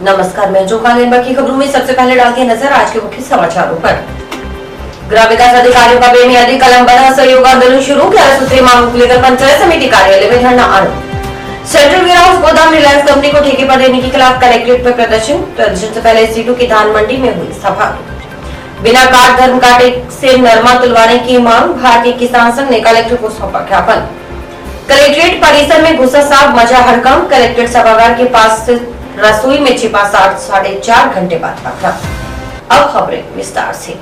नमस्कार, मैं जो खान की खबरों में सबसे पहले डालते हैं नजर आज के मुख्य समाचारों पर। ग्राम विकास अधिकारियों का बेमियादी कलमबंद सहयोग आंदोलन शुरू, 11 सूत्रीय मांगों को लेकर पंचायत समिति कार्यालय में धरना आरंभ। सेंट्रल वेयर हाउस गोदाम रिलायंस कंपनी को ठेके पर देने के खिलाफ कलेक्ट्रेट पर प्रदर्शन से पहले सीटू की धान मंडी में हुई सभा। बिना काट धर्म काटे से नरमा तुलवाने की मांग, भारतीय किसान संघ ने कलेक्टर को सौंपा ज्ञापन। कलेक्ट्रेट परिसर में घुसा सांप, मचा हड़कंप, कलेक्ट्रेट सभागार के पास रसोई में छिपा सांप 4.5 घंटे बाद पकड़ा। अब खबरें विस्तार से।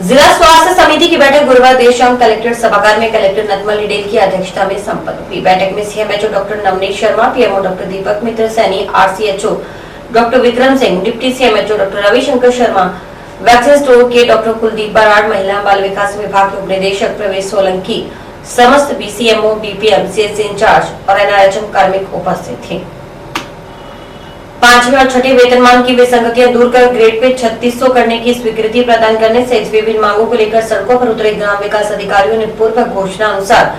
जिला स्वास्थ्य समिति की बैठक गुरुवार देर शाम कलेक्ट्रेट सभागार में कलेक्टर नतमल हिडेल की अध्यक्षता में संपन्न हुई। बैठक में CMHO doctor Navneet Sharma, PMO doctor Deepak Mitra Saini, RCHO doctor Vikram Singh, deputy CMHO doctor Ravishankar Sharma, vaccine store के डॉक्टर कुलदीप बराड़, महिला बाल विकास विभाग के उपनिदेशक प्रवेश सोलंकी, समस्त बीसीएमओ, बीपीएम, सीएससी इंचार्ज और एनआरएचएम कार्मिक उपस्थित थे। 5वें और 6ठे वेतनमान की विसंगतियां दूर कर ग्रेड पे 3600 करने की स्वीकृति प्रदान करने से विभिन्न मांगों को लेकर सड़कों पर उतरे ग्राम विकास अधिकारियों ने पूर्व घोषणा अनुसार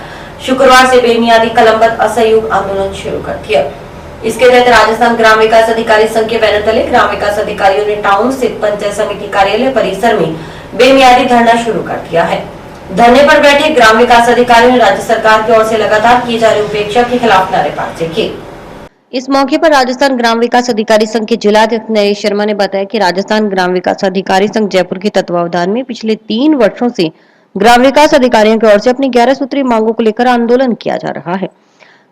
शुक्रवार से बेमियादी कलमबंद असहयोग आंदोलन शुरू कर दिया। इसके तहत राजस्थान ग्राम विकास अधिकारी संघ के बैनर तले ग्राम विकास अधिकारियों ने टाउन स्थित पंचायत समिति कार्यालय परिसर में बेमियादी धरना शुरू कर दिया है। धरने पर बैठे ग्राम विकास अधिकारियों ने राज्य सरकार की ओर से लगातार की जा रही उपेक्षा के खिलाफ नारेबाजी की। इस मौके पर राजस्थान ग्राम विकास अधिकारी संघ के जिलाध्यक्ष नरेश शर्मा ने बताया कि राजस्थान ग्राम विकास अधिकारी संघ जयपुर के तत्वावधान में पिछले 3 वर्षों से ग्राम विकास अधिकारियों की ओर से अपनी 11 सूत्रीय मांगों को लेकर आंदोलन किया जा रहा है।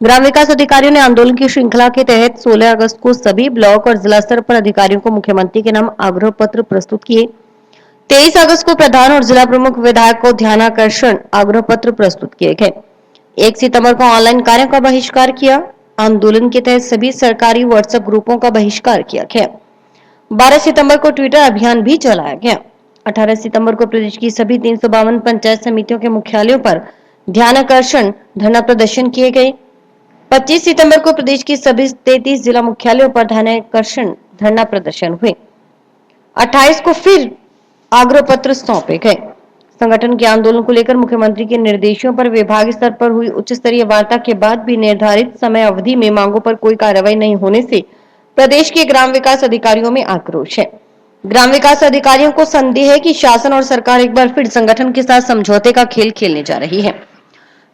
ग्राम विकास अधिकारियों ने आंदोलन की श्रृंखला के तहत 16 अगस्त को सभी ब्लॉक और जिला स्तर पर अधिकारियों को मुख्यमंत्री के नाम आग्रह पत्र प्रस्तुत किए। 23 अगस्त को प्रधान और जिला प्रमुख विधायक को ध्यानाकर्षण आग्रह पत्र प्रस्तुत किए गए। 1 सितंबर को ऑनलाइन कार्यों का बहिष्कार किया। आंदोलन के तहत सभी सरकारी व्हाट्सएप ग्रुपों का बहिष्कार किया गया। 12 सितंबर को ट्विटर अभियान भी चलाया गया। 18 सितंबर को प्रदेश की सभी 352 पंचायत समितियों के मुख्यालयों पर ध्यानाकर्षण धरना प्रदर्शन किए गए। 25 सितंबर को प्रदेश की सभी 33 जिला मुख्यालयों पर ध्यानाकर्षण धरना प्रदर्शन हुए। 28 को फिर आग्रह पत्र सौंपे गए। संगठन के आंदोलन को लेकर मुख्यमंत्री के निर्देशों पर विभाग स्तर पर हुई उच्च स्तरीय वार्ता के बाद भी निर्धारित समय अवधि में मांगों पर कोई कार्रवाई नहीं होने से प्रदेश के ग्राम विकास अधिकारियों में आक्रोश है। ग्राम विकास अधिकारियों को संदेह है कि शासन और सरकार एक बार फिर संगठन के साथ समझौते का खेल खेलने जा रही है।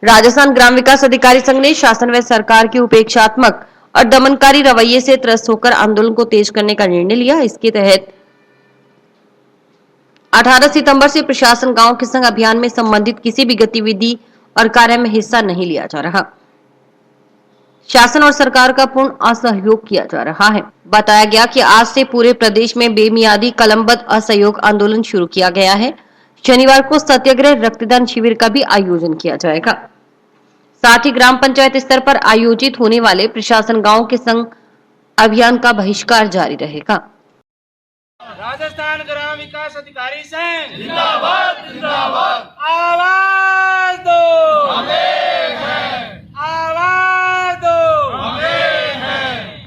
राजस्थान ग्राम विकास अधिकारी संघ ने शासन व सरकार की उपेक्षात्मक और दमनकारी रवैये से त्रस्त होकर आंदोलन को तेज करने का निर्णय लिया। इसके तहत 18 सितंबर से प्रशासन गांव के संग अभियान में संबंधित किसी भी गतिविधि और कार्य में हिस्सा नहीं लिया जा रहा। शासन और सरकार का पूर्ण असहयोग किया जा रहा है। बताया गया कि आज से पूरे प्रदेश में बेमियादी कलमबंद असहयोग आंदोलन शुरू किया गया है। शनिवार को सत्याग्रह रक्तदान शिविर का भी आयोजन किया जाएगा। साथ ही ग्राम पंचायत स्तर पर आयोजित होने वाले प्रशासन गांव के संग अभियान का बहिष्कार जारी रहेगा। राजस्थान ग्राम विकास अधिकारी संघ जिंदाबाद जिंदाबाद। आवाज दो हमें है, आवाज दो हमें है,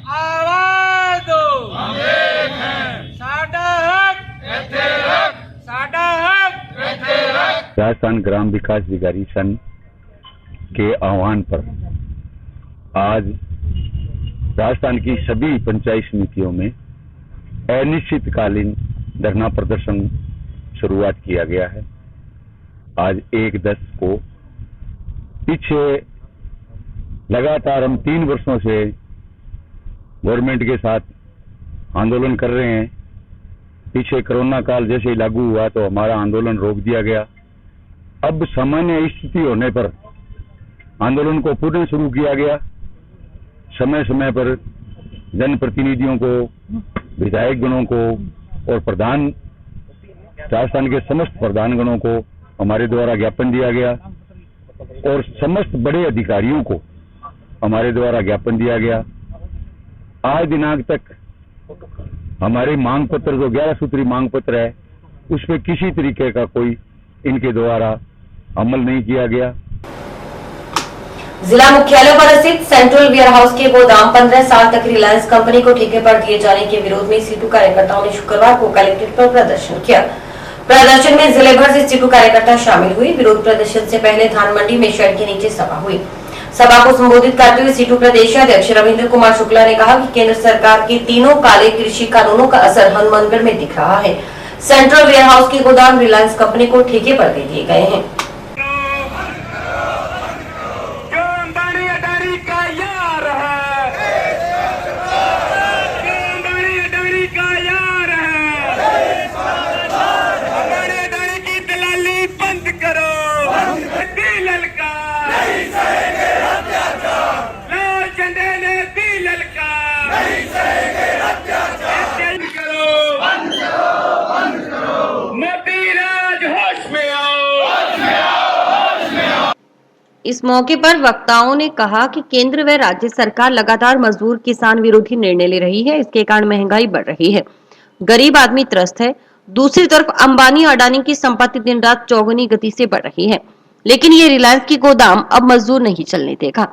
आवाज दो हमें है। साडा हक कहते रख, साडा हक कहते रख। राजस्थान ग्राम विकास अधिकारी संघ के आह्वान पर आज राजस्थान की सभी पंचायत समितियों में अनिश्चितकालीन धरना प्रदर्शन शुरुआत किया गया है। आज 1/10 को पीछे लगातार हम 3 वर्षों से गवर्नमेंट के साथ आंदोलन कर रहे हैं। पीछे कोरोना काल जैसे ही लागू हुआ तो हमारा आंदोलन रोक दिया गया। अब सामान्य स्थिति होने पर आंदोलन को पुनः शुरू किया गया। समय समय पर जनप्रतिनिधियों को, विधायक गणों को और प्रधान राजस्थान के समस्त प्रधान गणों को हमारे द्वारा ज्ञापन दिया गया और समस्त बड़े अधिकारियों को हमारे द्वारा ज्ञापन दिया गया। आज दिनांक तक हमारे मांग पत्र जो 11 सूत्री मांग पत्र है उस पर किसी तरीके का कोई इनके द्वारा अमल नहीं किया गया। जिला मुख्यालय पर स्थित सेंट्रल वेयर हाउस के गोदाम 15 साल तक रिलायंस कंपनी को ठेके पर दिए जाने के विरोध में सीटू कार्यकर्ताओं ने शुक्रवार को कलेक्ट्रेट पर प्रदर्शन किया। प्रदर्शन में जिले भर से सीटू कार्यकर्ता शामिल हुए। विरोध प्रदर्शन से पहले धान मंडी में शेड के नीचे सभा हुई। सभा को संबोधित करते हुए सीटू प्रदेश अध्यक्ष रविंद्र कुमार शुक्ला ने कहा कि केंद्र सरकार के तीनों काले कृषि कानूनों का असर हनुमानगढ़ में दिख रहा है। सेंट्रल वेयर हाउस के गोदाम रिलायंस कंपनी को ठेके पर दे दिए गए हैं। इस मौके पर वक्ताओं ने कहा कि केंद्र व राज्य सरकार लगातार मजदूर किसान विरोधी निर्णय ले रही है। इसके कारण महंगाई बढ़ रही है, गरीब आदमी त्रस्त है। दूसरी तरफ अंबानी अडानी की संपत्ति दिन रात चौगुनी गति से बढ़ रही है, लेकिन ये रिलायंस की गोदाम अब मजदूर नहीं चलने देगा।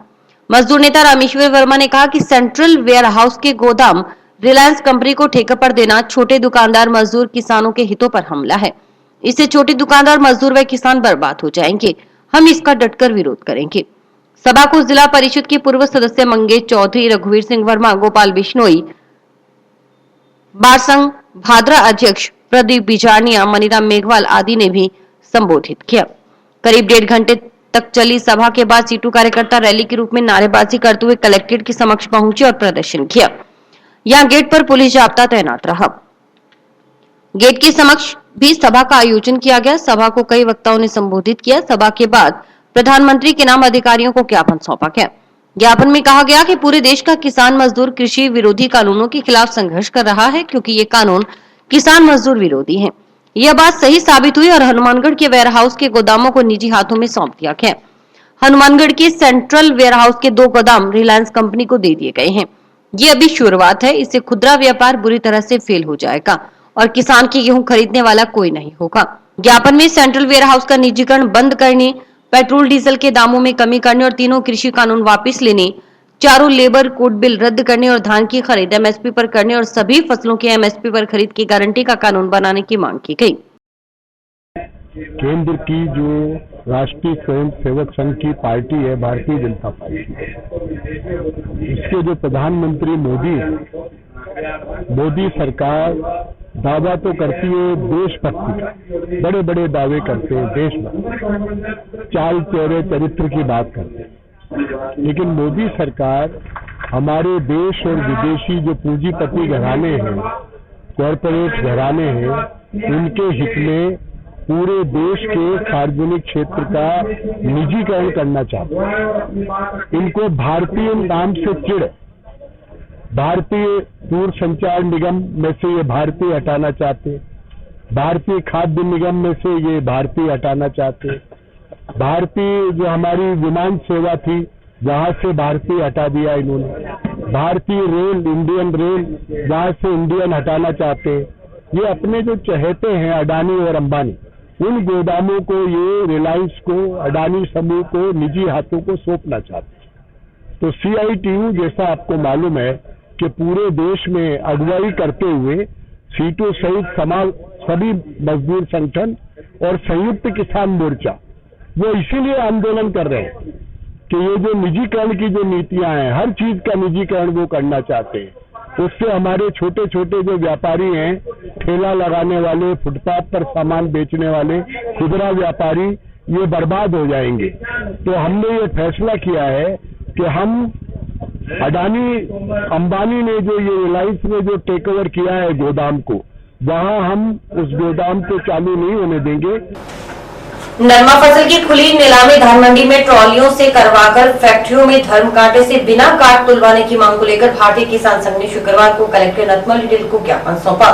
मजदूर नेता रामेश्वर वर्मा ने कहा कि सेंट्रल वेयर हाउस के गोदाम रिलायंस कंपनी को ठेके पर देना छोटे दुकानदार, मजदूर, किसानों के हितों पर हमला है। इससे छोटे दुकानदार, मजदूर व किसान बर्बाद हो जाएंगे। हम इसका डटकर विरोध करेंगे। सभा को जिला परिषद के पूर्व सदस्य मंगेश चौधरी, रघुवीर सिंह वर्मा, गोपाल बिश्नोई, बार संघ भादरा अध्यक्ष प्रदीप बिजारनिया, मनीराम मेघवाल आदि ने भी संबोधित किया। करीब 1.5 घंटे तक चली सभा के बाद सीटू कार्यकर्ता रैली के रूप में नारेबाजी करते हुए कलेक्ट्रेट के समक्ष पहुंचे और प्रदर्शन किया। यहाँ गेट पर पुलिस जाब्ता तैनात रहा। गेट के समक्ष भी सभा का आयोजन किया गया। सभा को कई वक्ताओं ने संबोधित किया। सभा के बाद प्रधानमंत्री के नाम अधिकारियों को ज्ञापन सौंपा गया। ज्ञापन में कहा गया कि पूरे देश का किसान मजदूर कृषि विरोधी कानूनों के खिलाफ संघर्ष कर रहा है, क्योंकि ये कानून किसान मजदूर विरोधी हैं। यह बात सही साबित हुई और हनुमानगढ़ के वेयर हाउस के गोदामों को निजी हाथों में सौंप दिया गया। हनुमानगढ़ के सेंट्रल वेयर हाउस के 2 गोदाम रिलायंस कंपनी को दे दिए गए हैं। ये अभी शुरुआत है। इससे खुदरा व्यापार बुरी तरह से फेल हो जाएगा और किसान की गेहूं खरीदने वाला कोई नहीं होगा। ज्ञापन में सेंट्रल वेयर हाउस का निजीकरण बंद करने, पेट्रोल डीजल के दामों में कमी करने और तीनों कृषि कानून वापस लेने, चारों लेबर कोड बिल रद्द करने और धान की खरीद एमएसपी पर करने और सभी फसलों की एमएसपी पर खरीद की गारंटी का कानून बनाने की मांग की गई। केंद्र की जो राष्ट्रीय स्वयं सेवक संघ की पार्टी है, भारतीय जनता पार्टी, इसके जो प्रधानमंत्री मोदी सरकार दावा तो करती है देशभक्ति का, बड़े बड़े दावे करते हैं देशभक्ति, चाल चेहरे चरित्र की बात करते हैं, लेकिन मोदी सरकार हमारे देश और विदेशी जो पूंजीपति घराने हैं, कॉरपोरेट घराने हैं, उनके हित में पूरे देश के सार्वजनिक क्षेत्र का निजीकरण करना चाहते हैं। इनको भारतीय नाम से चिढ़, भारतीय दूरसंचार निगम में से ये भारतीय हटाना चाहते, भारतीय खाद्य निगम में से ये भारतीय हटाना चाहते, भारतीय जो हमारी विमान सेवा थी वहां से भारतीय हटा दिया इन्होंने, भारतीय रेल, इंडियन रेल, वहां से इंडियन हटाना चाहते। ये अपने जो चहेते हैं अडानी और अंबानी, उन गोदामों को, ये रिलायंस को, अडानी समूह को, निजी हाथों को सौंपना चाहते। तो CITU जैसा आपको मालूम है कि पूरे देश में अगुवाई करते हुए सीटों सहित सभी मजदूर संगठन और संयुक्त किसान मोर्चा वो इसीलिए आंदोलन कर रहे हैं कि ये जो निजीकरण की जो नीतियां हैं, हर चीज का निजीकरण वो करना चाहते हैं। उससे हमारे छोटे छोटे जो व्यापारी हैं, ठेला लगाने वाले, फुटपाथ पर सामान बेचने वाले, खुदरा व्यापारी, ये बर्बाद हो जाएंगे। तो हमने ये फैसला किया है कि हम अडानी अंबानी ने जो ये रिलायंस में जो टेक ओवर किया है गोदाम को, वहां हम उस गोदाम को चालू नहीं होने देंगे। नरमा फसल की खुली नीलामी धान मंडी में ट्रॉलियों से करवाकर फैक्ट्रियों में धर्म कांटे से बिना काट तुलवाने की मांग को लेकर भारतीय किसान संघ ने शुक्रवार को कलेक्टर नथमल डिल को ज्ञापन सौंपा।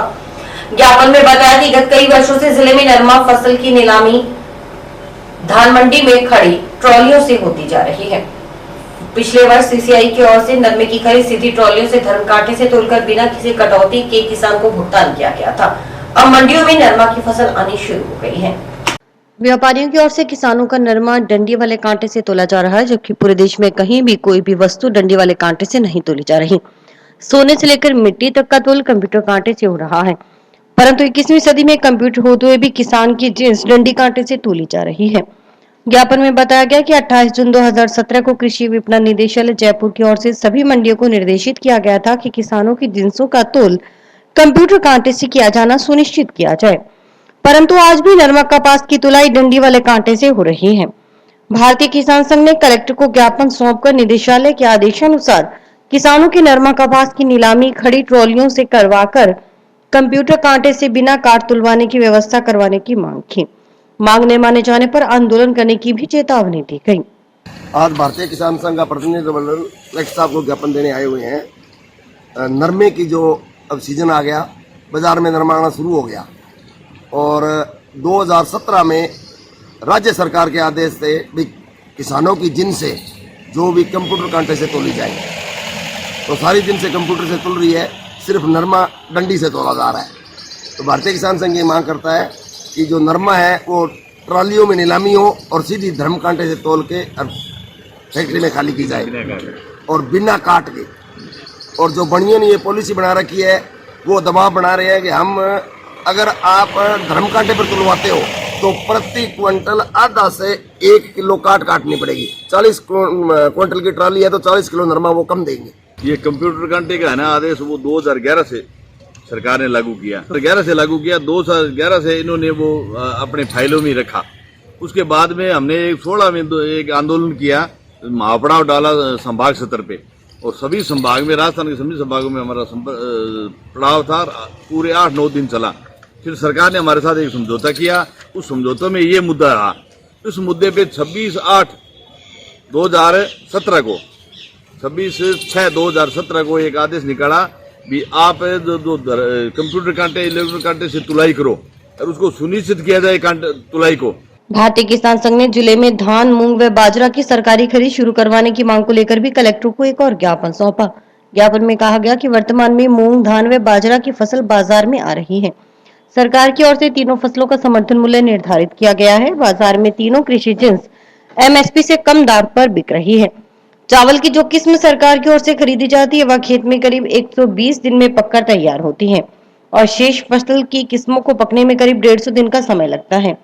ज्ञापन में बताया कि गत कई वर्षों से जिले में नरमा फसल की नीलामी धान मंडी में खड़ी ट्रॉलियों से होती जा रही है। पिछले वर्ष CCI की ओर से नरमे की खरीद सीधी ट्रॉलियों से धर्म कांटे से तोलकर बिना किसी कटौती के किसान को भुगतान किया गया था। अब मंडियों में नरमा की फसल आनी शुरू हो गई है। व्यापारियों की ओर से किसानों का नरमा डंडी वाले कांटे से तोला जा रहा है, जबकि पूरे देश में कहीं भी कोई भी वस्तु डंडी वाले कांटे से नहीं तोली जा रही। सोने से लेकर मिट्टी तक का तोल कंप्यूटर कांटे से हो रहा है, परंतु 21वीं सदी में कंप्यूटर होते हुए भी किसान की जींस डंडी कांटे से तोली जा रही है। ज्ञापन में बताया गया कि 28 जून 2017 को कृषि विपणन निदेशालय जयपुर की ओर से सभी मंडियों को निर्देशित किया गया था कि किसानों की जिंसों का तोल कंप्यूटर कांटे से किया जाना सुनिश्चित किया जाए, परंतु आज भी नरमा कपास की तुलाई डंडी वाले कांटे से हो रही है। भारतीय किसान संघ ने कलेक्टर को ज्ञापन सौंपकर निदेशालय के आदेशानुसार किसानों की नरमा कपास की नीलामी खड़ी ट्रॉलियों से करवाकर कंप्यूटर कांटे से बिना काट तुलवाने की व्यवस्था करवाने की मांग की। मांग न माने जाने पर आंदोलन करने की भी चेतावनी दी गई। आज भारतीय किसान संघ का प्रतिनिधिमंडल कलेक्टर साहब को ज्ञापन देने आए हुए हैं। नरमे की जो अब सीजन आ गया, बाजार में नरमा आना शुरू हो गया और 2017 में राज्य सरकार के आदेश से भी किसानों की जिनसे जो भी कंप्यूटर कांटे से तोली जाए, तो सारी जिनसे कंप्यूटर से तोल रही है, सिर्फ नरमा डंडी से तोला जा रहा है। तो भारतीय किसान संघ ये मांग करता है कि जो नरमा है वो ट्रालियों में नीलामी हो और सीधी धर्म कांटे से तोल के फैक्ट्री में खाली की जाए और बिना काट के। और जो बनियों ने ये पॉलिसी बना रखी है वो दबाव बना रहे हैं कि हम अगर आप धर्म कांटे पर तुलवाते हो तो प्रति क्विंटल आधा से 1 किलो काटनी पड़ेगी। 40 क्विंटल की ट्राली है तो 40 किलो नरमा वो कम देंगे। ये कंप्यूटर कांटे का है ना आदेश, वो 2011 से सरकार ने लागू किया। 2011 से इन्होंने वो अपने फाइलों में रखा। उसके बाद में हमने 16 में एक आंदोलन किया, महापड़ाव डाला संभाग स्तर पे, और सभी संभाग में, राजस्थान के सभी संभागों में हमारा पड़ाव था। पूरे 8-9 दिन चला। फिर सरकार ने हमारे साथ एक समझौता किया। उस समझौते में ये मुद्दा रहा। इस मुद्दे पे 26/8/2017 को एक आदेश निकाला भी आप जो कंप्यूटर कांटे, इलेक्ट्रॉनिक कांटे से तुलाई करो और उसको सुनिश्चित किया जाए तुलाई को। भारतीय किसान संघ ने जिले में धान, मूंग व बाजरा की सरकारी खरीद शुरू करवाने की मांग को लेकर भी कलेक्टर को एक और ज्ञापन सौंपा। ज्ञापन में कहा गया कि वर्तमान में मूंग, धान व बाजरा की फसल बाजार में आ रही है। सरकार की ओर से तीनों फसलों का समर्थन मूल्य निर्धारित किया गया है। बाजार में तीनों कृषि जिन्स एमएसपी से कम दाम पर बिक रही है। चावल की जो किस्म सरकार की ओर से खरीदी जाती है वह खेत में करीब 120 दिन में पककर तैयार होती है और शेष फसल की किस्मों को पकने में करीब 150 दिन का समय लगता है।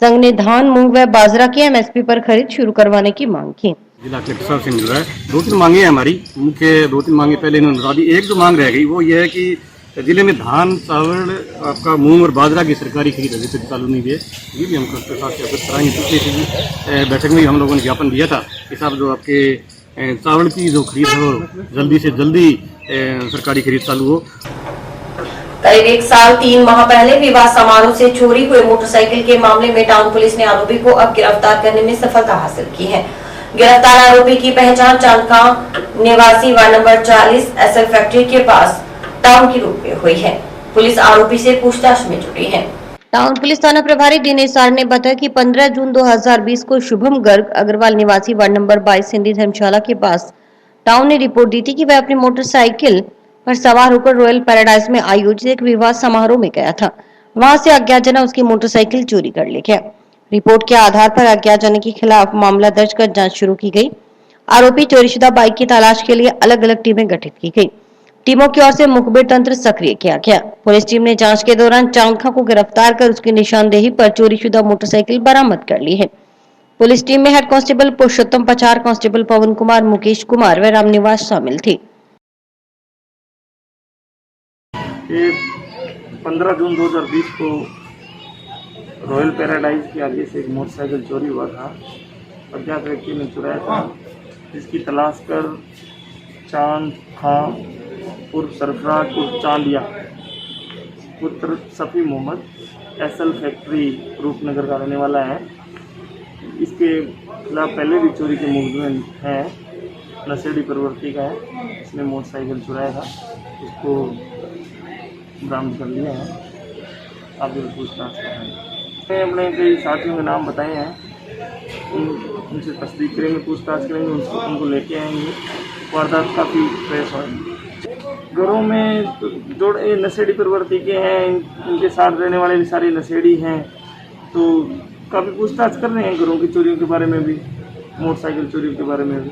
संघ ने धान, मूंग व बाजरा की एमएसपी पर खरीद शुरू करवाने की मांग की। जिला कलेक्टर साहब से मिल रहा है। 2-3 मांगे हैं हमारी, मुख्य 2-3 मांगे पहले इन्होंने बता दी। एक जो मांग रह गई वो ये है कि जिले में धान, चावल, आपका मूंग और बाजरा की सरकारी खरीद अभी तक चालू नहीं हुई है। ये भी हम कलेक्टर साहब से अवगत कराएंगे। पिछले बैठक में हम लोगों ने ज्ञापन दिया था कि साहब जो आपके चावल की जो खरीद है वो जल्दी से जल्दी सरकारी खरीद चालू हो। करीब 1 साल 3 माह पहले विवाह समारोह से चोरी हुए मोटरसाइकिल के मामले में टाउन पुलिस ने आरोपी को अब गिरफ्तार करने में सफलता हासिल की है। गिरफ्तार आरोपी की पहचान चांदका निवासी वार्ड नंबर 40 एसएल फैक्ट्री के पास टाउन के रूप में हुई है। पुलिस आरोपी से पूछताछ में जुटी है। टाउन पुलिस थाना प्रभारी दिनेश आर ने बताया कि 15 जून 2020 को शुभम गर्ग अग्रवाल निवासी वार्ड नंबर 22 सिंधी धर्मशाला के पास टाउन ने रिपोर्ट दी थी कि वह अपनी मोटरसाइकिल पर सवार होकर रॉयल पैराडाइज में आयोजित एक विवाह समारोह में गया था। वहां से अज्ञात उसकी मोटरसाइकिल चोरी कर ले गया। रिपोर्ट के आधार पर अज्ञात के खिलाफ मामला दर्ज कर जांच शुरू की गई। आरोपी चोरीशुदा बाइक की तलाश के लिए अलग अलग टीमें गठित की गई। टीमों की ओर से मुखबिर तंत्र सक्रिय किया गया। पुलिस टीम ने जांच के दौरान चांदखा को गिरफ्तार कर उसकी निशानदेही पर चोरीशुदा मोटरसाइकिल बरामद कर ली है। पुलिस टीम में हेड कांस्टेबल पुरुषोत्तम पचार, कांस्टेबल पवन कुमार, मुकेश कुमार व रामनिवास शामिल थे। 15 जून 2020 को रॉयल पैराडाइज के आगे से एक मोटरसाइकिल चोरी हुआ था। अज्ञात व्यक्ति ने चुराया था, जिसकी तलाश कर चांद खां उर्फ सरफराज उर्फ चांदिया पुत्र सफ़ी मोहम्मद एसएल फैक्ट्री रूपनगर का रहने वाला है। इसके खिलाफ पहले भी चोरी के मुकदमे हैं। नशेड़ी प्रवृत्ति का है। इसने मोटरसाइकिल चुराया था, उसको बरामद कर लिया है। आप जो पूछताछ कर रहे हैं, अपने कई साथियों के नाम बताए हैं, उनसे तस्दीक करेंगे, पूछताछ करेंगे, उनको लेके आएंगे। वारदात काफ़ी फ्रेश होगी। घरों में जो नशेड़ी प्रवृत्ति के हैं, इनके साथ रहने वाले भी सारे नशेड़ी हैं, तो काफ़ी पूछताछ कर रहे हैं घरों की चोरियों के बारे में भी, मोटरसाइकिल चोरियों के बारे में भी।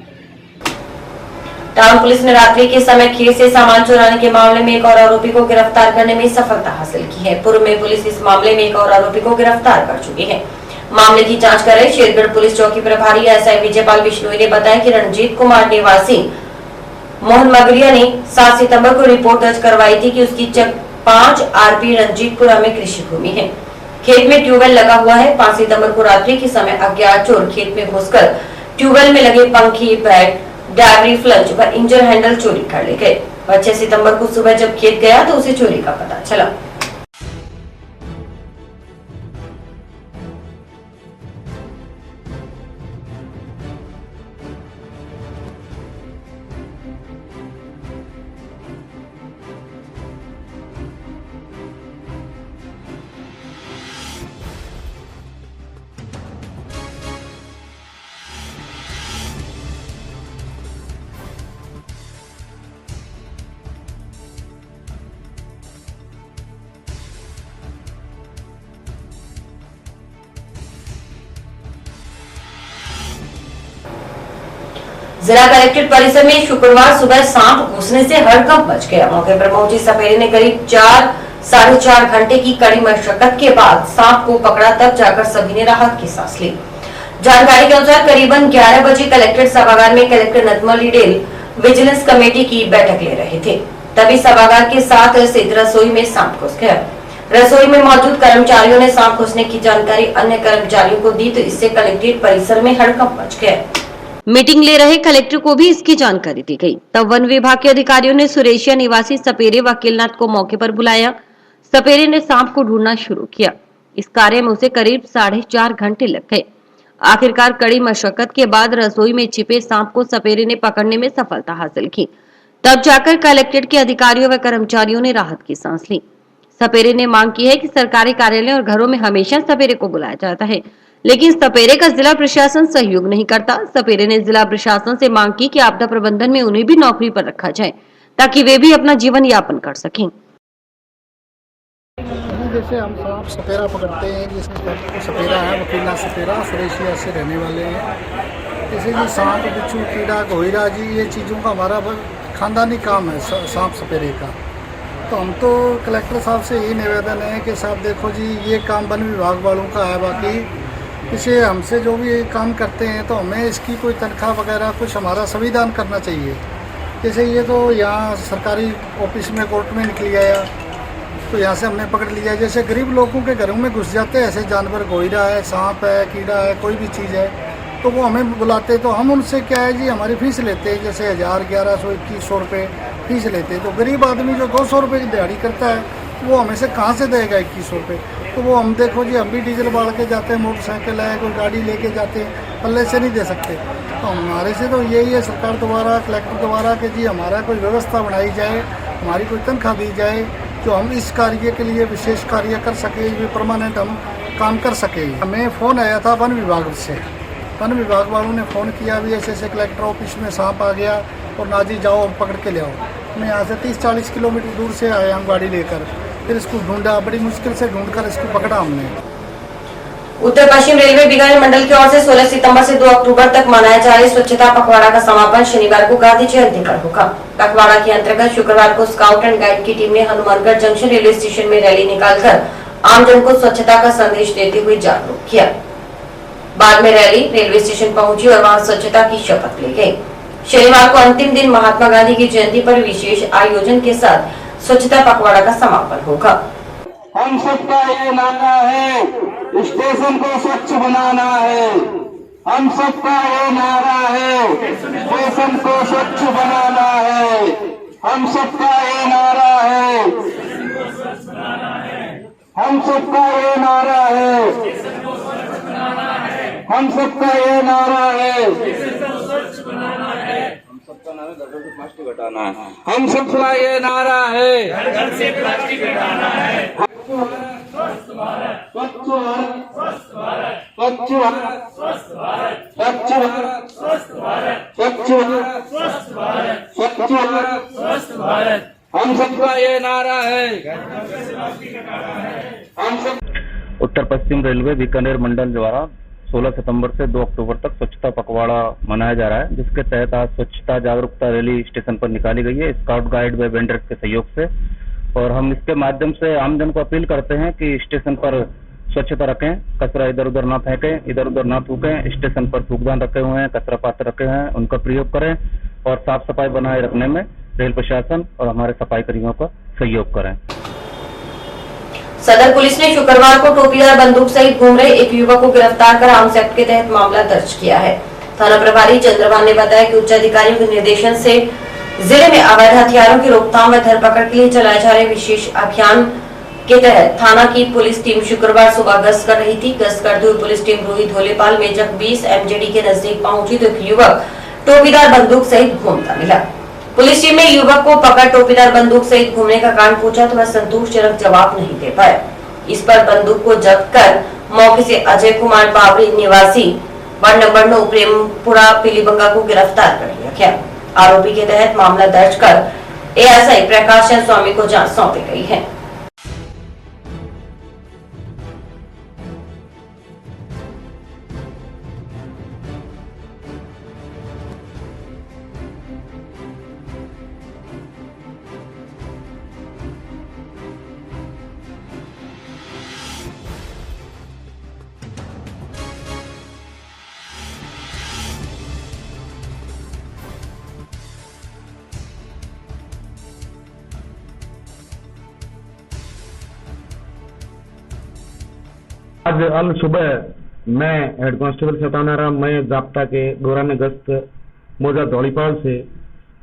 टाउन पुलिस ने रात्रि के समय खेत से सामान चुराने के मामले में एक और आरोपी को गिरफ्तार करने में सफलता हासिल की है। पूर्व में पुलिस इस मामले में एक और आरोपी को गिरफ्तार कर चुकी है। मामले की जांच कर रहे शेरगढ़ पुलिस चौकी प्रभारी एसआई विजयपाल बिश्नोई ने बताया कि रणजीत कुमार निवासी मोहन मगरिया ने 7 सितंबर को रिपोर्ट दर्ज करवाई थी कि उसकी 5 आरपी रंजीतपुरा में कृषि भूमि है। खेत में ट्यूबवेल लगा हुआ है। 5 सितंबर को रात्रि के समय अज्ञात चोर खेत में घुसकर ट्यूबवेल में लगे पंखी, बैट, डायरी, फ्लंज व इंजन हैंडल चोरी कर ले गए। 6 सितंबर को सुबह जब खेत गया तो उसे चोरी का पता चला। जिला कलेक्ट्रेट परिसर में शुक्रवार सुबह सांप घुसने से हड़कंप मच गया। मौके पर पहुंची सपेरे ने करीब 4 साढ़े 4 घंटे की कड़ी मशक्कत के बाद सांप को पकड़ा, तब जाकर सभी ने राहत की सांस ली। जानकारी के अनुसार करीबन 11 बजे कलेक्ट्रेट सभागार में कलेक्टर नतमली डेल विजिलेंस कमेटी की बैठक ले रहे थे। तभी सभागार के साथ स्थित रसोई में सांप घुस गया। रसोई में मौजूद कर्मचारियों ने सांप घुसने की जानकारी अन्य कर्मचारियों को दी तो इससे कलेक्ट्रेट परिसर में हड़कंप मच गया। मीटिंग ले रहे कलेक्टर को भी इसकी जानकारी दी गई। तब वन विभाग के अधिकारियों ने सुरेशिया निवासी सपेरे वकीलनाथ को मौके पर बुलाया। सपेरे ने सांप को ढूंढना शुरू किया। इस कार्य में उसे करीब 4.5 घंटे लग गए। आखिरकार कड़ी मशक्कत के बाद रसोई में छिपे सांप को सपेरे ने पकड़ने में सफलता हासिल की। तब जाकर कलेक्ट्रेट के अधिकारियों व कर्मचारियों ने राहत की सांस ली। सपेरे ने मांग की है कि सरकारी कार्यालय और घरों में हमेशा सपेरे को बुलाया जाता है, लेकिन सपेरे का जिला प्रशासन सहयोग नहीं करता। सपेरे ने जिला प्रशासन से मांग की कि आपदा प्रबंधन में उन्हें भी नौकरी पर रखा जाए ताकि वे भी अपना जीवन यापन कर सकें। जैसे हम सांप सपेरा पकड़ते हैं, जैसे सपेरा है वकीलनाथ सपेरा सुरेशिया से रहने वाले हैं। जैसे कि सांप, बिच्छू, कीड़ा, गोहिरा जी, ये चीज़ों का हमारा खानदानी काम है सांप सपेरे का। तो हम तो कलेक्टर साहब से यही निवेदन है कि साहब देखो जी, ये काम वन विभाग वालों का है, बाकी इसे हमसे जो भी काम करते हैं तो हमें इसकी कोई तनख्वाह वगैरह कुछ हमारा संविधान करना चाहिए। जैसे ये तो यहाँ सरकारी ऑफिस में कोर्ट में निकल गया तो यहाँ से हमने पकड़ लिया। जैसे गरीब लोगों के घरों में घुस जाते हैं ऐसे जानवर, गोहिरा है, सांप है, कीड़ा है, कोई भी चीज़ है, तो वो हमें बुलाते तो हम उनसे क्या है जी हमारी फ़ीस लेते हैं। जैसे 1000, 1100, 2100 रुपये फ़ीस लेते हैं। तो गरीब आदमी जो 200 रुपये की दिहाड़ी करता है वो हमें से कहाँ से देगा 2100 रुपये। तो वो हम देखो जी, हम भी डीजल बाढ़ के जाते हैं, मोटरसाइकिल है, कोई गाड़ी लेके जाते हैं, पल्ले से नहीं दे सकते। तो हमारे से तो यही है सरकार द्वारा, कलेक्टर द्वारा कि जी हमारा कोई व्यवस्था बनाई जाए, हमारी कोई तनख्वाह दी जाए जो हम इस कार्य के लिए विशेष कार्य कर सके, परमानेंट हम काम कर सके। हमें फ़ोन आया था वन विभाग से, वन विभाग वालों ने फ़ोन किया भी ऐसे कलेक्टर ऑफिस में सांप आ गया और नाजी जाओ पकड़ के ले आओ। मैं यहाँ से 30-40 किलोमीटर दूर से आया हम गाड़ी लेकर, फिर इसको ढूंढा, बड़ी मुश्किल से ढूंढकर इसको पकड़ा हमने। उत्तर पश्चिम रेलवे बीकानेर मंडल की ओर से 16 सितंबर से 2 अक्टूबर तक मनाया जा रहे स्वच्छता पखवाड़ा का समापन शनिवार को गांधी जयंती पर होगा। पखवाड़ा के अंतर्गत शुक्रवार को स्काउट एंड गाइड की टीम ने हनुमानगढ़ जंक्शन रेलवे स्टेशन में रैली निकालकर आमजन को स्वच्छता का संदेश देते हुए जागरूक किया। बाद में रैली रेलवे स्टेशन पहुंची और वहां स्वच्छता की शपथ ली गई। शनिवार को अंतिम दिन महात्मा गांधी की जयंती पर विशेष आयोजन के साथ स्वच्छता पखवाड़ा का समापन होगा। हम सबका ये नारा है, स्टेशन को स्वच्छ बनाना है। हम सबका ये नारा है, स्टेशन को स्वच्छ बनाना है। हम सबका ये नारा है, हम सबका ये नारा है, हम सबका ये नारा है, प्लास्टिक हटाना है। हम सबका ये नारा है, घर से प्लास्टिक हटाना है। स्वच्छ भारत, स्वच्छ भारत, स्वच्छ भारत, स्वच्छ भारत, स्वच्छ भारत, स्वच्छ भारत, स्वच्छ भारत, स्वच्छ भारत, स्वच्छ भारत, स्वच्छ भारत, स्वच्छ भारत। हम सबका ये नारा है, हम सब। उत्तर पश्चिम रेलवे बीकानेर मंडल द्वारा 16 सितंबर से 2 अक्टूबर तक स्वच्छता पखवाड़ा मनाया जा रहा है, जिसके तहत आज स्वच्छता जागरूकता रैली स्टेशन पर निकाली गई है स्काउट गाइड व वेंडर्स के सहयोग से। और हम इसके माध्यम से आमजन को अपील करते हैं कि स्टेशन पर स्वच्छता रखें, कचरा इधर उधर ना फेंकें, इधर उधर ना थूकें। स्टेशन पर थूकदान रखे हुए हैं, कचरा पात्र रखे हुए हैं, उनका प्रयोग करें और साफ सफाई बनाए रखने में रेल प्रशासन और हमारे सफाई कर्मियों का सहयोग करें। सदर पुलिस ने शुक्रवार को टोपीदार बंदूक सहित घूम रहे एक युवक को गिरफ्तार कर आर्म्स एक्ट के तहत मामला दर्ज किया है। थाना प्रभारी चंद्रभान ने बताया कि उच्च अधिकारियों के निर्देशन से जिले में अवैध हथियारों की रोकथाम व धरपकड़ के लिए चलाए जा रहे विशेष अभियान के तहत थाना की पुलिस टीम शुक्रवार सुबह गश्त कर रही थी। गश्त करते हुए पुलिस टीम रूही धोलेपाल मेजक 20 MJD के नजदीक पहुंची तो एक युवक टोपीदार बंदूक सहित घूमता मिला। पुलिस टीम ने युवक को पकड़ टोपीदार बंदूक सहित घूमने का कारण पूछा तो वह संतोषजनक जवाब नहीं दे पाया। इस पर बंदूक को जब्त कर मौके से अजय कुमार बावरी निवासी वार्ड नंबर 9 प्रेमपुरा पीलीबंगा को गिरफ्तार कर लिया गया। आरोपी के तहत मामला दर्ज कर ASI प्रकाश चंद्र स्वामी को जांच सौंपी गई है। आज अल सुबह मैं हेड कांस्टेबल सताना राम मैं जाब्ता के दौरान गश्त मौजा धौलीपाल से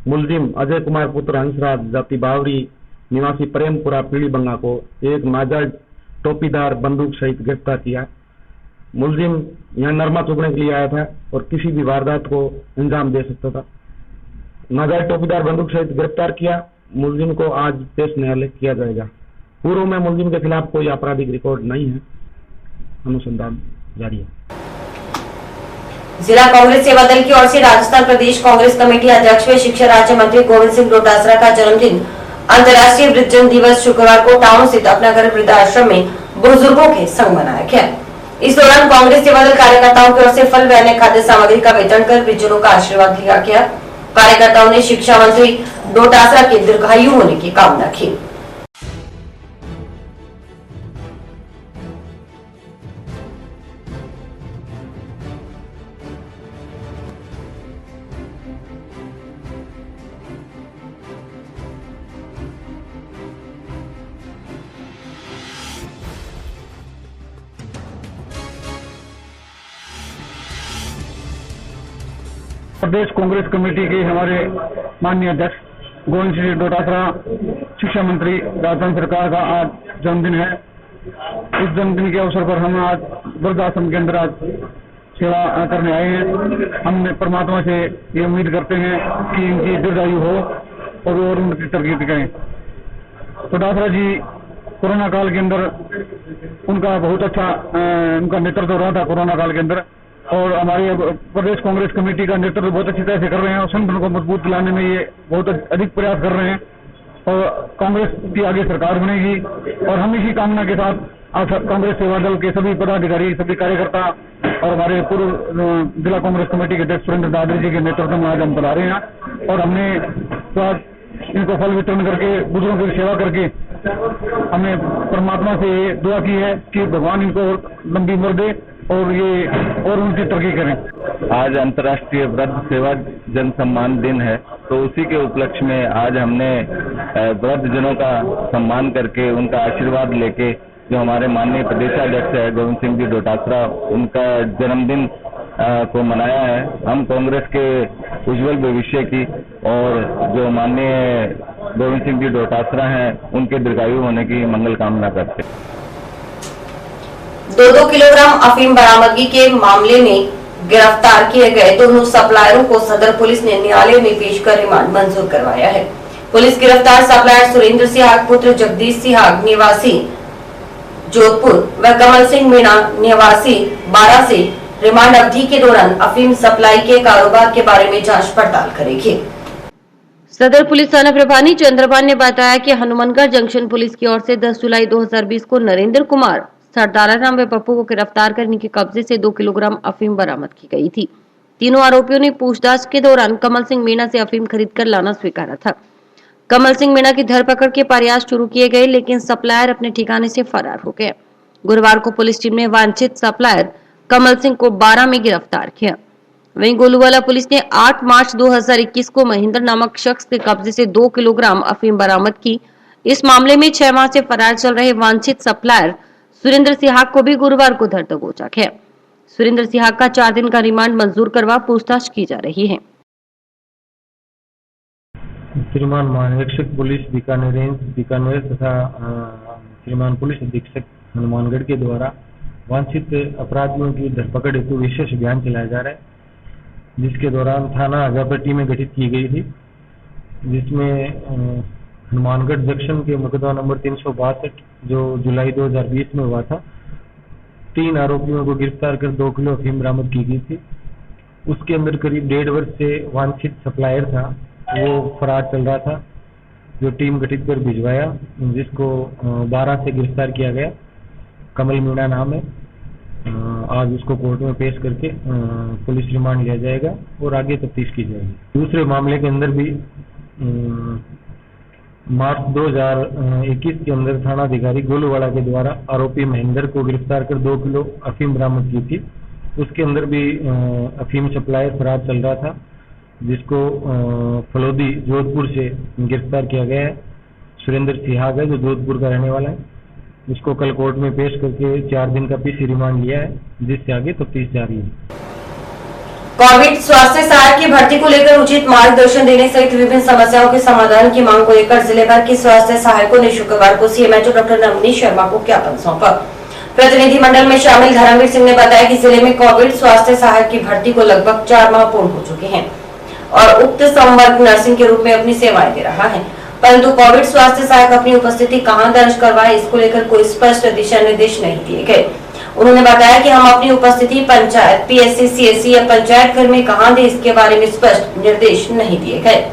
मुलजिम अजय कुमार पुत्र हंसराज जाति बावरी निवासी प्रेमपुरा पीलीबंगा को एक नाजायज टोपीदार बंदूक सहित गिरफ्तार किया। मुलजिम यहाँ नरमा चुगने के लिए आया था और किसी भी वारदात को अंजाम दे सकता था। नाजायज टोपीदार बंदूक सहित गिरफ्तार किया। मुलजिम को आज पेश न्यायालय किया जाएगा। पूर्व में मुलजिम के खिलाफ कोई आपराधिक रिकॉर्ड नहीं है। अनुसंधान जारी है। जिला कांग्रेस सेवा दल की ओर से राजस्थान प्रदेश कांग्रेस कमेटी अध्यक्ष व शिक्षा राज्य मंत्री गोविंद सिंह डोटासरा का जन्मदिन अंतर्राष्ट्रीय वृद्धजन दिवस शुक्रवार को टाउन स्थित अपनागर वृद्धाश्रम में बुजुर्गों के संग मनाया गया। इस दौरान कांग्रेस सेवा दल कार्यकर्ताओं की ओर से फल व अन्य खाद्य सामग्री का वितरण कर वृद्धजनों का आशीर्वाद लिया गया। कार्यकर्ताओं ने शिक्षा मंत्री डोटासरा के दीर्घायु होने की कामना की। प्रदेश कांग्रेस कमेटी के हमारे माननीय अध्यक्ष गोविंद सिंह डोटासरा शिक्षा मंत्री राजस्थान सरकार का आज जन्मदिन है। इस जन्मदिन के अवसर पर हम आज वृद्धाश्रम के अंदर आज सेवा करने आए हैं। हम परमात्मा से ये उम्मीद करते हैं कि इनकी दीर्घायु हो और उन्नति तरक्की करें। डोटासरा जी कोरोना काल के अंदर उनका बहुत अच्छा उनका नेतृत्व रहा था कोरोना काल के अंदर, और हमारे प्रदेश कांग्रेस कमेटी का नेतृत्व बहुत अच्छी तरह से कर रहे हैं और संगठन को मजबूत लाने में ये बहुत अधिक प्रयास कर रहे हैं और कांग्रेस की आगे सरकार बनेगी। और हम इसी कामना के साथ आज कांग्रेस सेवा दल के सभी पदाधिकारी, सभी कार्यकर्ता और हमारे पूर्व जिला कांग्रेस कमेटी के अध्यक्ष सुरेंद्र दादरी जी के नेतृत्व में आज हम बुला रहे हैं और हमने तो आज इनको फल वितरण करके बुजुर्गों की सेवा करके हमने परमात्मा से दुआ की है कि भगवान इनको लंबी उम्र दे और ये और उनकी तरक्की करें। आज अंतर्राष्ट्रीय वृद्ध सेवा जन सम्मान दिन है, तो उसी के उपलक्ष्य में आज हमने वृद्धजनों का सम्मान करके उनका आशीर्वाद लेके जो हमारे माननीय प्रदेशाध्यक्ष है गोविंद सिंह जी डोटासरा उनका जन्मदिन को मनाया है। हम कांग्रेस के उज्जवल भविष्य की और जो माननीय गोविंद सिंह जी डोटासरा हैं उनके दीर्घायु होने की मंगल कामना करते हैं। 2-2 किलोग्राम अफीम बरामदगी के मामले में गिरफ्तार किए गए दोनों सप्लायरों को सदर पुलिस ने न्यायालय में पेश कर रिमांड मंजूर करवाया है। पुलिस गिरफ्तार सप्लायर सुरेंद्र सिहाग पुत्र जगदीश सिहाग निवासी जोधपुर व कमल सिंह मीणा निवासी 12 से रिमांड अवधि के दौरान अफीम सप्लाई के कारोबार के बारे में जांच पड़ताल करेगी। सदर पुलिस थाना प्रभारी चंद्रभान ने बताया कि हनुमानगढ़ जंक्शन पुलिस की ओर से 10 जुलाई 2020 को नरेंद्र कुमार, सरदारा राम व पप्पू को गिरफ्तार कर इनके कब्जे से 2 किलोग्राम अफीम बरामद की गई थी। तीनों आरोपियों ने पूछताछ के दौरान कमल सिंह मीणा से अफीम खरीदकर लाना स्वीकारा था। कमल सिंह मीणा की धरपकड़ के प्रयास शुरू किए गए लेकिन सप्लायर अपने ठिकाने से फरार हो गए। गुरुवार को पुलिस टीम ने वांछित सप्लायर कमल सिंह को 12 में गिरफ्तार किया। वहीं गोलूवाला पुलिस ने 8 मार्च 2021 को महेंद्र नामक शख्स के कब्जे से 2 किलोग्राम अफीम बरामद की। इस मामले में 6 माह से फरार चल रहे वांछित सप्लायर सुरेंद्र सिहाग को भी गुरुवार को धर दबोचा है। सुरेंद्र सिहाग का 4 दिन का रिमांड मंजूर करवा पूछताछ की जा रही है। श्रीमान महानिरीक्षक पुलिस बीकानेर रेंज बीकानेर तथा श्रीमान पुलिस अधीक्षक हनुमानगढ़ के द्वारा वांछित अपराधियों की धरपकड़ हेतु विशेष अभियान चलाया जा रहा है, जिसके दौरान थाना आगापर टीमें गठित की गई थी, जिसमें हनुमानगढ़ जंक्शन के मुकदमा नंबर 362 जो जुलाई 2020 में हुआ था, 3 आरोपियों को गिरफ्तार कर 2 किलो अफीम बरामद की गई थी। उसके अंदर करीब 1.5 वर्ष से वांछित सप्लायर था, वो फरार चल रहा था, जो टीम गठित कर भिजवाया, जिसको 12 से गिरफ्तार किया गया। कमल मीणा नाम है। आज उसको कोर्ट में पेश करके पुलिस रिमांड लिया जाएगा और आगे तफ्तीश की जाएगी। दूसरे मामले के अंदर भी मार्च 2021 के अंदर थानाधिकारी गोलूवाला के द्वारा आरोपी महेंद्र को गिरफ्तार कर 2 किलो अफीम बरामद की थी। उसके अंदर भी अफीम सप्लायर फरार चल रहा था, जिसको फलोदी जोधपुर से गिरफ्तार किया गया है। सुरेंद्र सिहाग है जो जोधपुर का रहने वाला है। उसको कल कोर्ट में पेश करके 4 दिन का पीसी रिमांड लिया है, जिससे आगे तफ्तीश जारी है। कोविड स्वास्थ्य सहायक की भर्ती को लेकर उचित मार्गदर्शन देने सहित विभिन्न समस्याओं के समाधान की मांग को लेकर जिले भर के स्वास्थ्य सहायकों ने शुक्रवार को सीएमएचओ डॉक्टर नवनीत शर्मा को ज्ञापन सौंपा। प्रतिनिधिमंडल में शामिल धर्मवीर सिंह ने बताया कि जिले में कोविड स्वास्थ्य सहायक की भर्ती को लगभग 4 माह पूर्ण हो चुके हैं और उक्त संवर्ग नर्सिंग के रूप में अपनी सेवाएं दे रहा है, परंतु कोविड स्वास्थ्य सहायक अपनी उपस्थिति कहां दर्ज करवाए, इसको लेकर कोई स्पष्ट दिशा निर्देश नहीं दिए गए। उन्होंने बताया कि हम अपनी उपस्थिति पंचायत, पीएससी, सीएससी या पंचायत घर में कहां दे, इसके बारे में स्पष्ट निर्देश नहीं दिए गए।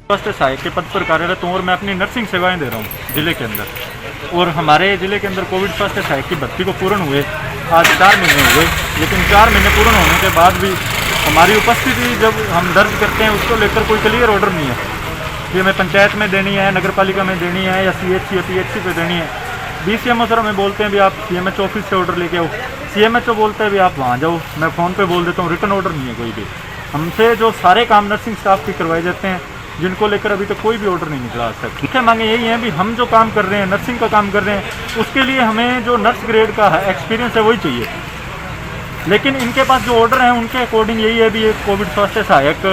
स्वास्थ्य सहायक के पद पर कार्यरत हूँ और मैं अपनी नर्सिंग सेवाएं दे रहा हूँ जिले के अंदर। और हमारे जिले के अंदर कोविड स्वास्थ्य सहायक की भर्ती को पूर्ण हुए आज 4 महीने हुए, लेकिन 4 महीने पूर्ण होने के बाद भी हमारी उपस्थिति जब हम दर्ज करते हैं उसको लेकर कोई क्लियर ऑर्डर नहीं है कि हमें पंचायत में देनी है, नगर पालिका में देनी है या सीएचसी या पीएचसी पे देनी है। बीसीएमओ सर हमें बोलते हैं भी आप सीएमएचओ ऑफिस से ऑर्डर लेके आओ, सीएमएचओ बोलते हैं भी आप वहाँ जाओ, मैं फ़ोन पे बोल देता हूँ, रिटर्न ऑर्डर नहीं है कोई भी। हमसे जो सारे काम नर्सिंग स्टाफ के करवाए जाते हैं, जिनको लेकर अभी तक कोई भी ऑर्डर नहीं निकला आज तक। मुख्य मांगे यही है भी हम जो काम कर रहे हैं, नर्सिंग का काम कर रहे हैं, उसके लिए हमें जो नर्स ग्रेड का एक्सपीरियंस है वही चाहिए। लेकिन इनके पास जो ऑर्डर हैं उनके अकॉर्डिंग यही है भी एक कोविड स्वास्थ्य सहायक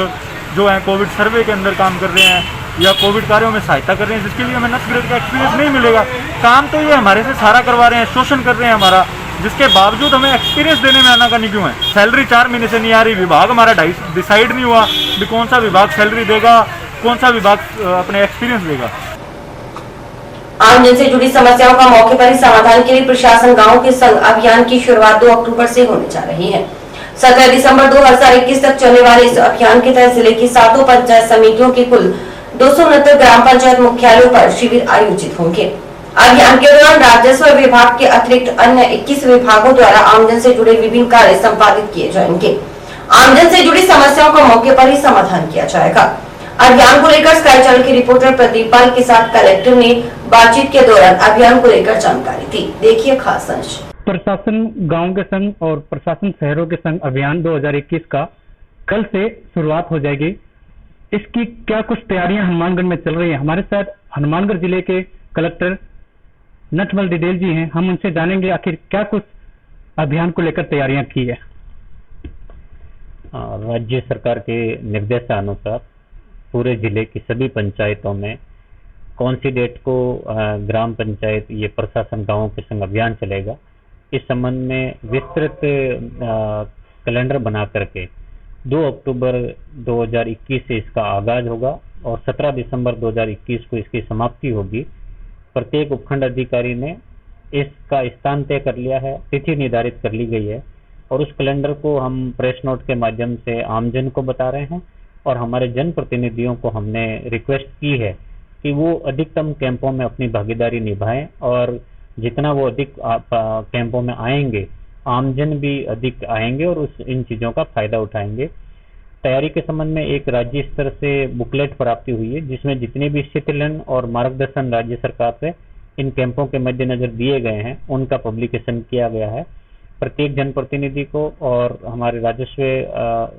जो है कोविड सर्वे के अंदर काम कर रहे हैं या कोविड कार्यों में सहायता कर रहे हैं, जिसके लिए हमें नर्स ग्रेड का एक्सपीरियंस नहीं मिलेगा। काम तो ये हमारे से सारा करवा रहे हैं, शोषण कर रहे हैं हमारा, जिसके बावजूद हमें एक्सपीरियंस देने में आनाकानी क्यों है। सैलरी 4 महीने से नहीं आ रही, विभाग हमारा डिसाइड नहीं हुआ भी कौन सा विभाग सैलरी देगा, कौन सा विभाग अपने एक्सपीरियंस देगा। आमजन से जुड़ी समस्याओं का मौके पर ही समाधान के लिए प्रशासन गांव के संग अभियान की शुरुआत 2 अक्टूबर से होने जा रही है। 17 दिसंबर 2021 तक चलने वाले इस अभियान के तहत जिले की 7 पंचायत समितियों के कुल 269 ग्राम पंचायत मुख्यालयों पर शिविर आयोजित होंगे। अभियान के दौरान राजस्व विभाग के अतिरिक्त अन्य 21 विभागों द्वारा आमजन से जुड़े विभिन्न कार्य संपादित किए जाएंगे। आमजन से जुड़ी समस्याओं का मौके पर ही समाधान किया जाएगा। अभियान को लेकर स्काई चैनल की रिपोर्टर प्रदीप पाल के साथ कलेक्टर ने बातचीत के दौरान अभियान को लेकर जानकारी दी। देखिए खास अंश। प्रशासन गांव के संग और प्रशासन शहरों के संग अभियान 2021 का कल से शुरुआत हो जाएगी। इसकी क्या कुछ तैयारियां हनुमानगढ़ में चल रही हैं। हमारे साथ हनुमानगढ़ जिले के कलेक्टर नटमल डिडेल जी हैं, हम उनसे जानेंगे आखिर क्या कुछ अभियान को लेकर तैयारियां की है। राज्य सरकार के निर्देशानुसार पूरे जिले की सभी पंचायतों में कौन सी डेट को ग्राम पंचायत ये प्रशासन गांवों के संग अभियान चलेगा, इस संबंध में विस्तृत कैलेंडर बना करके 2 अक्टूबर 2021 से इसका आगाज होगा और 17 दिसंबर 2021 को इसकी समाप्ति होगी। प्रत्येक उपखंड अधिकारी ने इसका स्थान तय कर लिया है, तिथि निर्धारित कर ली गई है और उस कैलेंडर को हम प्रेस नोट के माध्यम से आमजन को बता रहे हैं और हमारे जनप्रतिनिधियों को हमने रिक्वेस्ट की है कि वो अधिकतम कैंपों में अपनी भागीदारी निभाएं और जितना वो अधिक कैंपों में आएंगे, आमजन भी अधिक आएंगे और इन चीज़ों का फायदा उठाएंगे। तैयारी के संबंध में एक राज्य स्तर से बुकलेट प्राप्ति हुई है जिसमें जितने भी शिथिलन और मार्गदर्शन राज्य सरकार से इन कैंपों के मद्देनजर दिए गए हैं उनका पब्लिकेशन किया गया है। प्रत्येक जनप्रतिनिधि को और हमारे राजस्व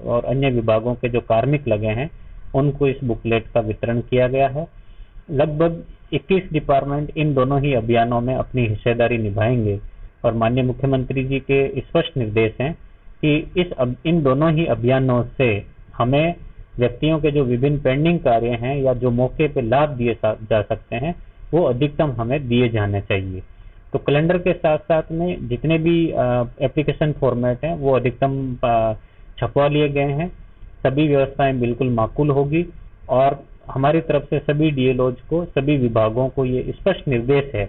और अन्य विभागों के जो कार्मिक लगे हैं उनको इस बुकलेट का वितरण किया गया है। लगभग 21 डिपार्टमेंट इन दोनों ही अभियानों में अपनी हिस्सेदारी निभाएंगे और माननीय मुख्यमंत्री जी के स्पष्ट निर्देश हैं कि इन दोनों ही अभियानों से हमें व्यक्तियों के जो विभिन्न पेंडिंग कार्य हैं या जो मौके पर लाभ दिए जा सकते हैं वो अधिकतम हमें दिए जाने चाहिए। तो कैलेंडर के साथ साथ में जितने भी एप्लीकेशन फॉर्मेट हैं वो अधिकतम छपवा लिए गए हैं। सभी व्यवस्थाएं बिल्कुल माकूल होगी और हमारी तरफ से सभी डीएलओज को, सभी विभागों को ये स्पष्ट निर्देश है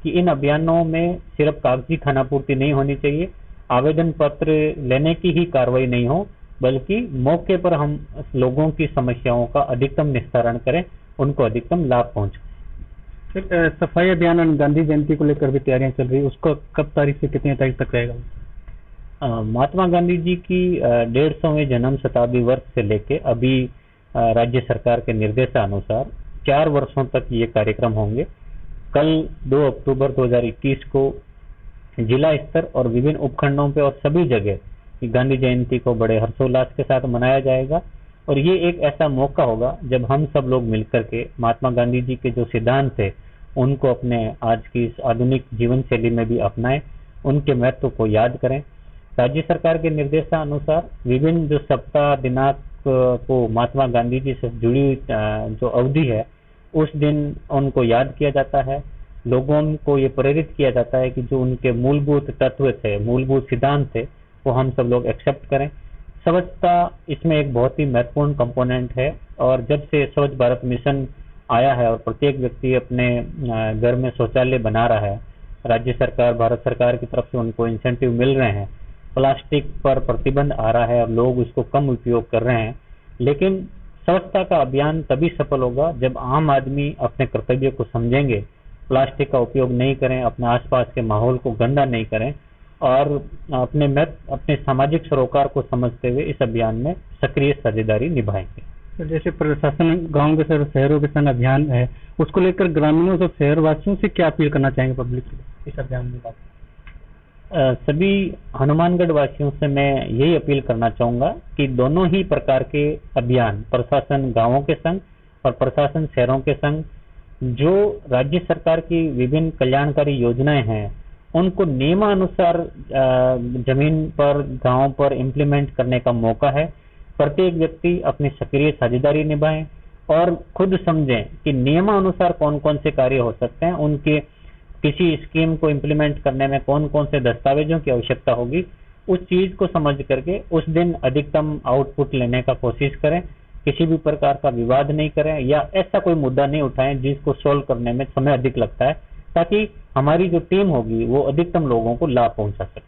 कि इन अभियानों में सिर्फ कागजी खानापूर्ति नहीं होनी चाहिए, आवेदन पत्र लेने की ही कार्रवाई नहीं हो, बल्कि मौके पर हम लोगों की समस्याओं का अधिकतम निस्तारण करें, उनको अधिकतम लाभ पहुंचाएं। सफाई अभियान और गांधी जयंती को लेकर भी तैयारियां चल रही है, उसको कब तारीख से कितनी तारीख तक रहेगा? महात्मा गांधी जी की 150वें जन्म शताब्दी वर्ष से लेके अभी राज्य सरकार के निर्देशानुसार 4 वर्षों तक ये कार्यक्रम होंगे। कल 2 अक्टूबर 2021 को जिला स्तर और विभिन्न उपखंडों पे और सभी जगह गांधी जयंती को बड़े हर्षोल्लास के साथ मनाया जाएगा और ये एक ऐसा मौका होगा जब हम सब लोग मिलकर के महात्मा गांधी जी के जो सिद्धांत थे उनको अपने आज की इस आधुनिक जीवन शैली में भी अपनाएं, उनके महत्व को याद करें। राज्य सरकार के निर्देशानुसार विभिन्न जो सप्ताह दिनांक को महात्मा गांधी जी से जुड़ी जो अवधि है उस दिन उनको याद किया जाता है। लोगों को ये प्रेरित किया जाता है कि जो उनके मूलभूत तत्व थे, मूलभूत सिद्धांत थे, वो हम सब लोग एक्सेप्ट करें। स्वच्छता इसमें एक बहुत ही महत्वपूर्ण कंपोनेंट है और जब से स्वच्छ भारत मिशन आया है और प्रत्येक व्यक्ति अपने घर में शौचालय बना रहा है, राज्य सरकार, भारत सरकार की तरफ से उनको इंसेंटिव मिल रहे हैं, प्लास्टिक पर प्रतिबंध आ रहा है और लोग उसको कम उपयोग कर रहे हैं। लेकिन स्वच्छता का अभियान तभी सफल होगा जब आम आदमी अपने कर्तव्य को समझेंगे, प्लास्टिक का उपयोग नहीं करें, अपने आसपास के माहौल को गंदा नहीं करें और अपने सामाजिक सरोकार को समझते हुए इस अभियान में सक्रिय साझेदारी निभाएंगे। तो जैसे प्रशासन गांव के शहरों के संग अभियान है, उसको लेकर ग्रामीणों और शहरवासियों से क्या अपील करना चाहेंगे पब्लिक इस अभियान में? सभी हनुमानगढ़ वासियों से मैं यही अपील करना चाहूंगा कि दोनों ही प्रकार के अभियान, प्रशासन गांवों के संग और प्रशासन शहरों के संग, जो राज्य सरकार की विभिन्न कल्याणकारी योजनाएं हैं उनको नियमानुसार जमीन पर, गांव पर इम्प्लीमेंट करने का मौका है। प्रत्येक व्यक्ति अपनी सक्रिय साझेदारी निभाएं और खुद समझें कि नियमानुसार कौन कौन से कार्य हो सकते हैं, उनके किसी स्कीम को इम्प्लीमेंट करने में कौन कौन से दस्तावेजों की आवश्यकता होगी, उस चीज को समझ करके उस दिन अधिकतम आउटपुट लेने का कोशिश करें। किसी भी प्रकार का विवाद नहीं करें या ऐसा कोई मुद्दा नहीं उठाएं जिसको सोल्व करने में समय अधिक लगता है, ताकि हमारी जो टीम होगी वो अधिकतम लोगों को लाभ पहुंचा सके।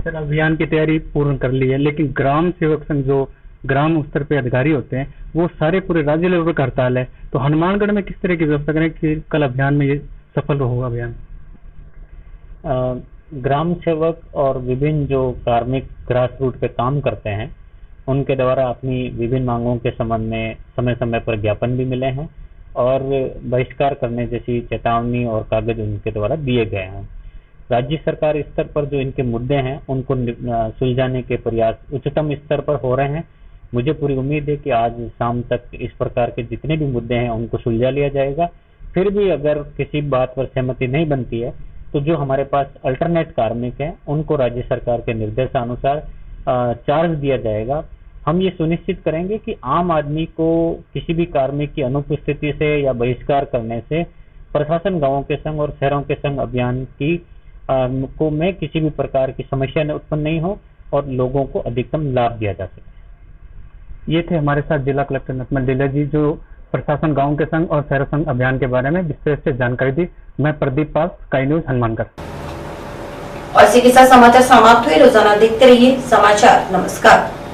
सर, अभियान की तैयारी पूर्ण कर ली है, लेकिन ग्राम सेवक संघ जो ग्राम स्तर पे अधिकारी होते हैं वो सारे पूरे राज्य लेवल पर हड़ताल है, तो हनुमानगढ़ में किस तरह की व्यवस्था करें कि कल अभियान में ये सफल होगा अभियान? ग्राम सेवक और विभिन्न जो कार्मिक ग्रास रूट पे काम करते हैं उनके द्वारा अपनी विभिन्न मांगों के संबंध में समय समय पर ज्ञापन भी मिले हैं और बहिष्कार करने जैसी चेतावनी और कागज उनके द्वारा दिए गए हैं। राज्य सरकार स्तर पर जो इनके मुद्दे हैं उनको सुलझाने के प्रयास उच्चतम स्तर पर हो रहे हैं। मुझे पूरी उम्मीद है कि आज शाम तक इस प्रकार के जितने भी मुद्दे हैं उनको सुलझा लिया जाएगा। फिर भी अगर किसी बात पर सहमति नहीं बनती है तो जो हमारे पास अल्टरनेट कार्मिक हैं उनको राज्य सरकार के निर्देशानुसार चार्ज दिया जाएगा। हम ये सुनिश्चित करेंगे कि आम आदमी को किसी भी कार्मिक की अनुपस्थिति से या बहिष्कार करने से प्रशासन गांवों के संग और शहरों के संग अभियान की को में किसी भी प्रकार की समस्या उत्पन्न नहीं हो और लोगों को अधिकतम लाभ दिया जा सके। ये थे हमारे साथ जिला कलेक्टर नटमल डीलर जी, जो प्रशासन गांव के संघ और शहर संघ अभियान के बारे में विशेष से जानकारी दी। मैं प्रदीप पाल, स्काई न्यूज हनुमानगढ़। और इसी के साथ समाचार समाप्त हुए। रोजाना देखते रहिए समाचार। नमस्कार।